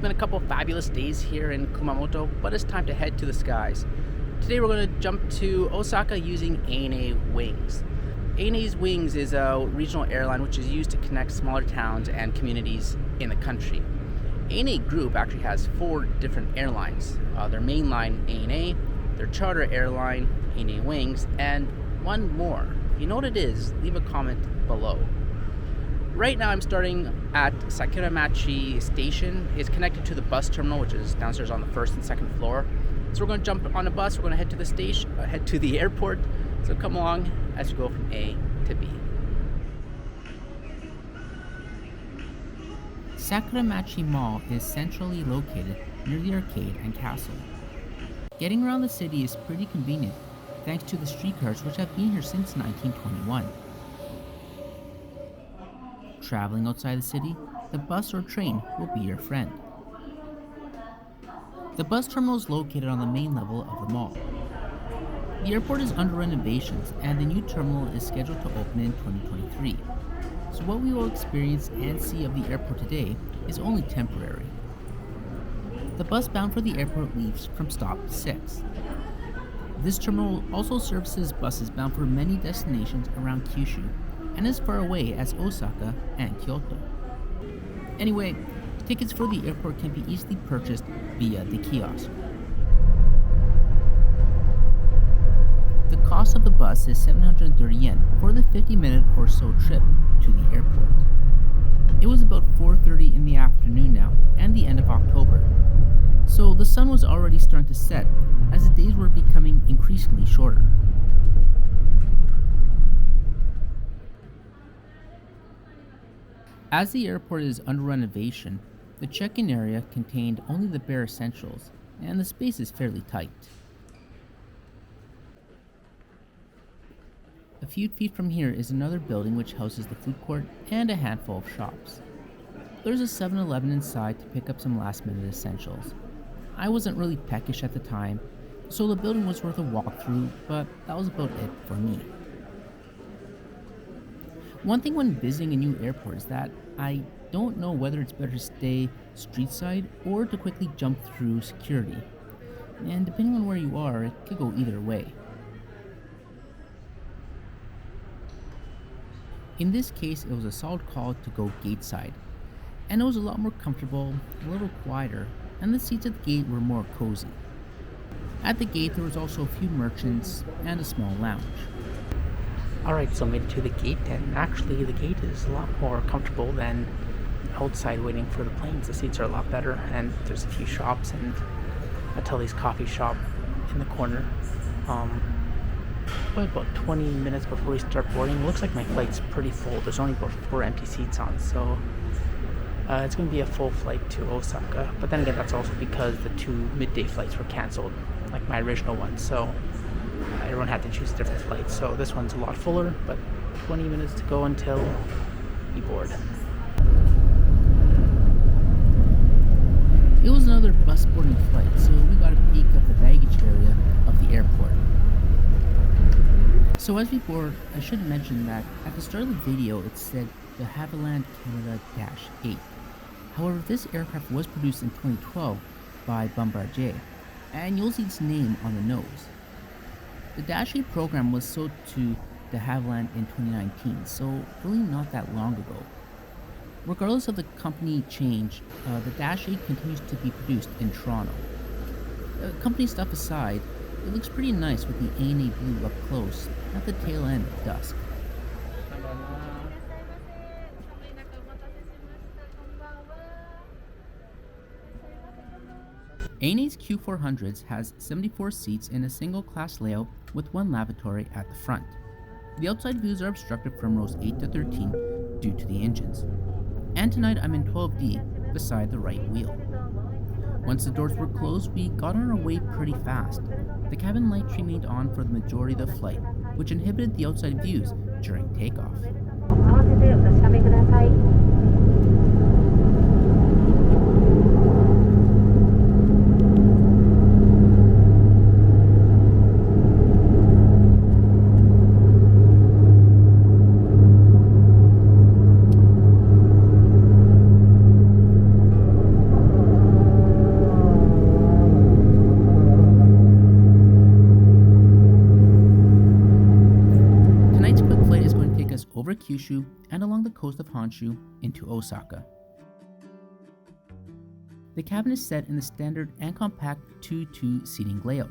been a couple fabulous days here in Kumamoto, but it's time to head to the skies. Today we're going to jump to Osaka using ANA Wings. ANA's Wings is a regional airline which is used to connect smaller towns and communities in the country. ANA Group actually has 4 different airlines. Their main line, ANA, their charter airline, ANA Wings, and one more. If you know what it is, leave a comment below. Right now I'm starting at Sakiramachi Station. It's connected to the bus terminal, which is downstairs on the first and second floor. So we're going to jump on a bus, we're going to head to the station, head to the airport. So come along as we go from A to B. Sakiramachi Mall is centrally located near the arcade and castle. Getting around the city is pretty convenient thanks to the streetcars which have been here since 1921. Traveling outside the city, the bus or train will be your friend. The bus terminal is located on the main level of the mall. The airport is under renovations and the new terminal is scheduled to open in 2023. So what we will experience and see of the airport today is only temporary. The bus bound for the airport leaves from stop 6. This terminal also services buses bound for many destinations around Kyushu and as far away as Osaka and Kyoto. Anyway, tickets for the airport can be easily purchased via the kiosk. The cost of the bus is 730 yen for the 50-minute or so trip to the airport. It was about 4:30 in the afternoon now and the end of October, so the sun was already starting to set as the days were becoming increasingly shorter. As the airport is under renovation, the check-in area contained only the bare essentials, and the space is fairly tight. A few feet from here is another building which houses the food court and a handful of shops. There's a 7-Eleven inside to pick up some last-minute essentials. I wasn't really peckish at the time, so the building was worth a walk through, but that was about it for me. One thing when visiting a new airport is that I don't know whether it's better to stay street side or to quickly jump through security. And depending on where you are, it could go either way. In this case, it was a solid call to go gate side, and it was a lot more comfortable, a little quieter, and the seats at the gate were more cozy. At the gate, there was also a few merchants and a small lounge. Alright, so made it to the gate, and actually the gate is a lot more comfortable than outside waiting for the planes. The seats are a lot better, and there's a few shops, and a Tully's coffee shop in the corner. About 20 minutes before we start boarding. It looks like my flight's pretty full. There's only about 4 empty seats on, so it's going to be a full flight to Osaka. But then again, that's also because the 2 midday flights were cancelled, like my original one, so everyone had to choose a different flight. So this one's a lot fuller, but 20 minutes to go until we board. It was another bus boarding flight, so we got a peek of the baggage area of the airport. So as we board, I should mention that at the start of the video it said de Havilland Canada-8. However, this aircraft was produced in 2012 by Bombardier, and you'll see its name on the nose. The Dash 8 program was sold to de Havilland in 2019, so really not that long ago. Regardless of the company change, the Dash 8 continues to be produced in Toronto. Company stuff aside, it looks pretty nice with the ANA blue up close at the tail end of dusk. ANA's Q400s has 74 seats in a single class layout with 1 lavatory at the front. The outside views are obstructed from rows 8 to 13 due to the engines. And tonight I'm in 12D beside the right wheel. Once the doors were closed, we got on our way pretty fast. The cabin lights remained on for the majority of the flight, which inhibited the outside views during takeoff. over Kyushu and along the coast of Honshu into Osaka. The cabin is set in the standard and compact 2-2 seating layout.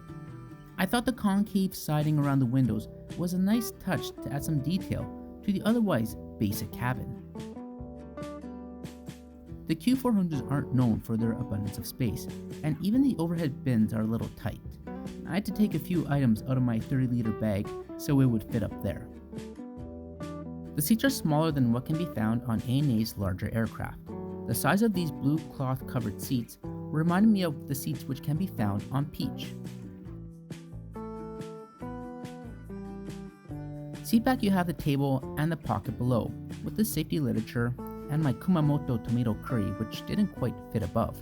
I thought the concave siding around the windows was a nice touch to add some detail to the otherwise basic cabin. The Q400s aren't known for their abundance of space, and even the overhead bins are a little tight. I had to take a few items out of my 30-liter bag so it would fit up there. The seats are smaller than what can be found on ANA's larger aircraft. The size of these blue cloth covered seats reminded me of the seats which can be found on Peach. Seatback you have the table and the pocket below, with the safety literature and my Kumamoto tomato curry which didn't quite fit above.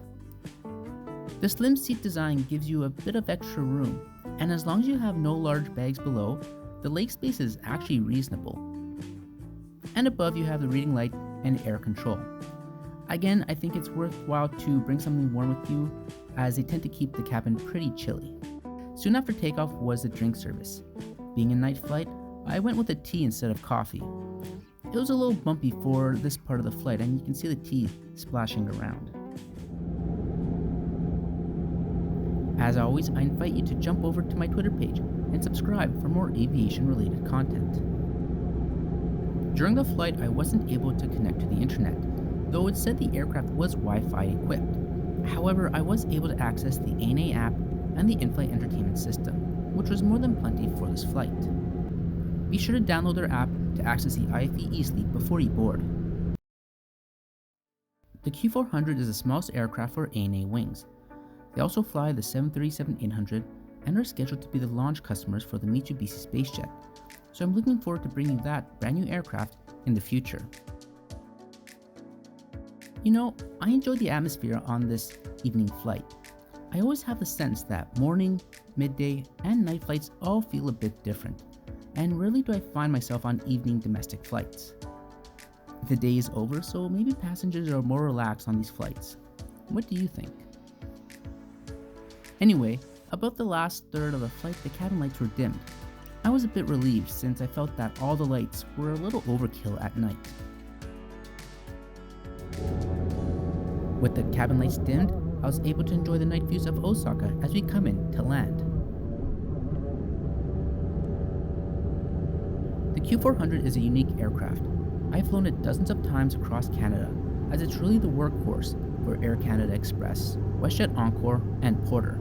The slim seat design gives you a bit of extra room, and as long as you have no large bags below, the leg space is actually reasonable. And above you have the reading light and air control. Again, I think it's worthwhile to bring something warm with you, as they tend to keep the cabin pretty chilly. Soon after takeoff was the drink service. Being a night flight, I went with a tea instead of coffee. It was a little bumpy for this part of the flight, and you can see the tea splashing around. As always, I invite you to jump over to my Twitter page and subscribe for more aviation-related content. During the flight, I wasn't able to connect to the internet, though it said the aircraft was Wi-Fi equipped. However, I was able to access the ANA app and the in-flight entertainment system, which was more than plenty for this flight. Be sure to download their app to access the IFE eSleep before you board. The Q400 is the smallest aircraft for ANA wings. They also fly the 737-800 and are scheduled to be the launch customers for the Mitsubishi SpaceJet, so I'm looking forward to bringing that brand new aircraft in the future. You know, I enjoyed the atmosphere on this evening flight. I always have the sense that morning, midday, and night flights all feel a bit different, and rarely do I find myself on evening domestic flights. The day is over, so maybe passengers are more relaxed on these flights. What do you think? Anyway, about the last third of the flight, the cabin lights were dimmed. I was a bit relieved since I felt that all the lights were a little overkill at night. With the cabin lights dimmed, I was able to enjoy the night views of Osaka as we come in to land. The Q400 is a unique aircraft. I've flown it dozens of times across Canada, as it's really the workhorse for Air Canada Express, WestJet Encore, and Porter.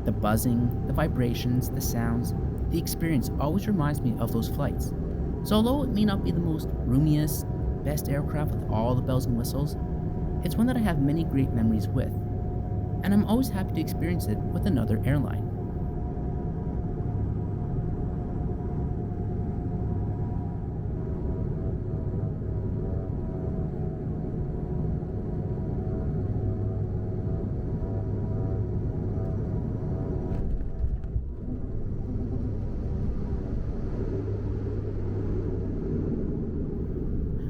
The buzzing, the vibrations, the sounds, the experience always reminds me of those flights. So although it may not be the most roomiest, best aircraft with all the bells and whistles, it's one that I have many great memories with, and I'm always happy to experience it with another airline.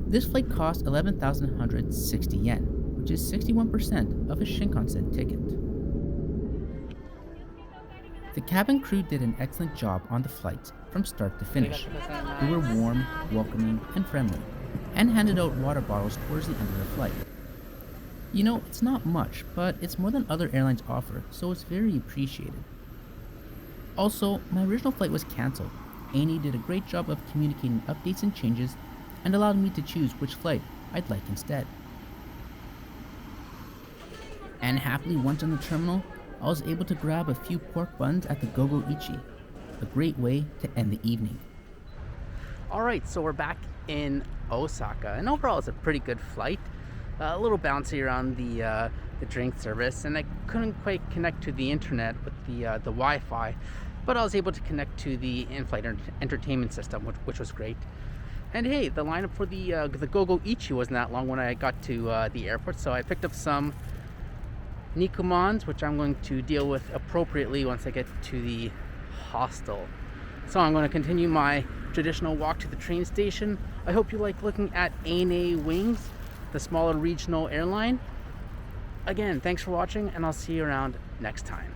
This flight cost 11,160 yen, which is 61% of a Shinkansen ticket. The cabin crew did an excellent job on the flights from start to finish. They were warm, welcoming, and friendly, and handed out water bottles towards the end of the flight. You know, it's not much, but it's more than other airlines offer, so it's very appreciated. Also, my original flight was cancelled. ANA did a great job of communicating updates and changes and allowed me to choose which flight I'd like instead. And happily, once in the terminal, I was able to grab a few pork buns at the Gogo Ichi, a great way to end the evening. Alright, so we're back in Osaka, and overall it's a pretty good flight. A little bouncy around the drink service, and I couldn't quite connect to the internet with the Wi-Fi, but I was able to connect to the in-flight entertainment system, which was great. And hey, the lineup for the Gogo Ichi wasn't that long when I got to the airport, so I picked up some Nikumans, which I'm going to deal with appropriately once I get to the hostel. So I'm going to continue my traditional walk to the train station. I hope you like looking at ANA Wings, the smaller regional airline. Again, thanks for watching, and I'll see you around next time.